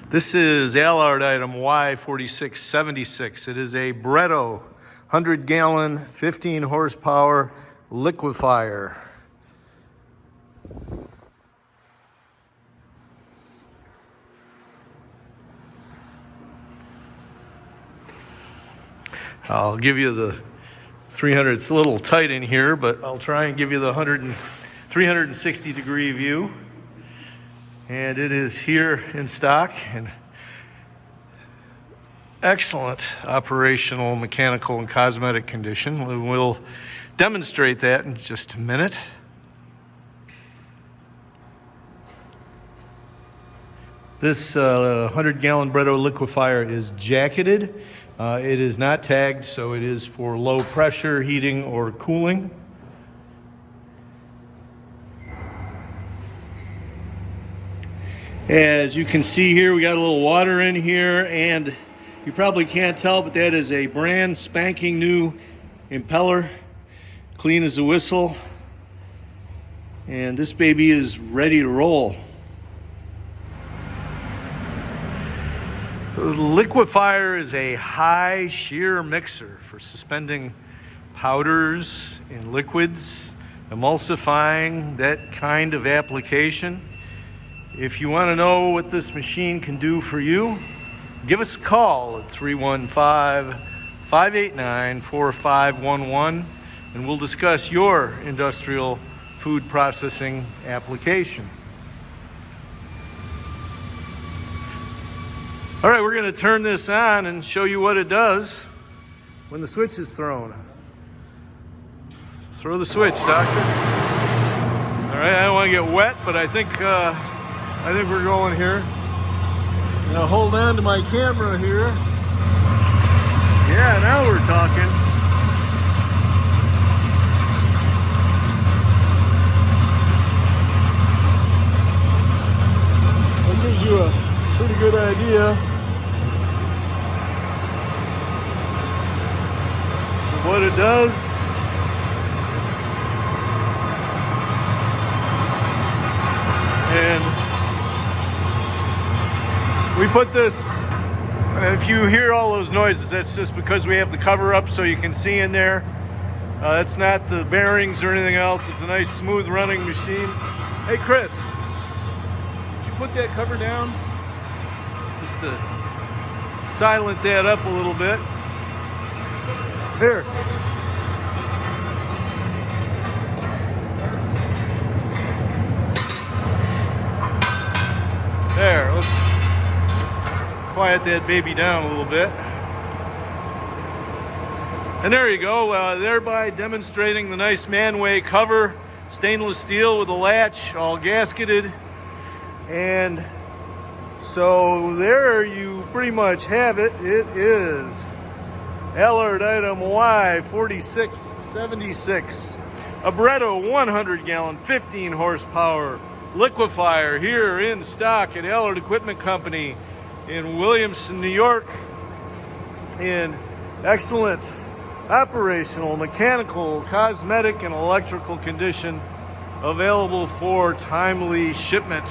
This is Alard item Y4676. It is a Breddo 100-gallon, 15 horsepower liquefier. I'll give you the 300. It's a little tight in here, but I'll try and give you the 360 degree view. And it is here in stock and excellent operational, mechanical, and cosmetic condition. We'll demonstrate that in just a minute. This 100-gallon Breddo Liquifier is jacketed. It is not tagged, so it is for low pressure heating or cooling. As you can see here, we got a little water in here, and you probably can't tell, but that is a brand spanking new impeller, clean as a whistle. And this baby is ready to roll. The Liquifier is a high shear mixer for suspending powders in liquids, emulsifying, that kind of application. If you want to know what this machine can do for you, give us a call at 315-589-4511 and we'll discuss your industrial food processing application. All right, we're going to turn this on and show you what it does when the switch is thrown. Throw the switch, doctor. All right, I don't want to get wet, but I think we're going here. Now hold on to my camera here. Yeah, now we're talking. That gives you a pretty good idea of what it does. And we put this, if you hear all those noises, that's just because we have the cover up so you can see in there. That's not the bearings or anything else. It's a nice smooth running machine. Hey Chris, did you put that cover down? Just to silent that up a little bit. Here. There, let's quiet that baby down a little bit. And there you go, thereby demonstrating the nice man-way cover, stainless steel with a latch, all gasketed. And so there you pretty much have it. It is Alard item Y4676, a Breddo 100-gallon, 15 horsepower liquefier here in stock at Alard Equipment Company in Williamson, New York, in excellent operational, mechanical, cosmetic, and electrical condition, available for timely shipment.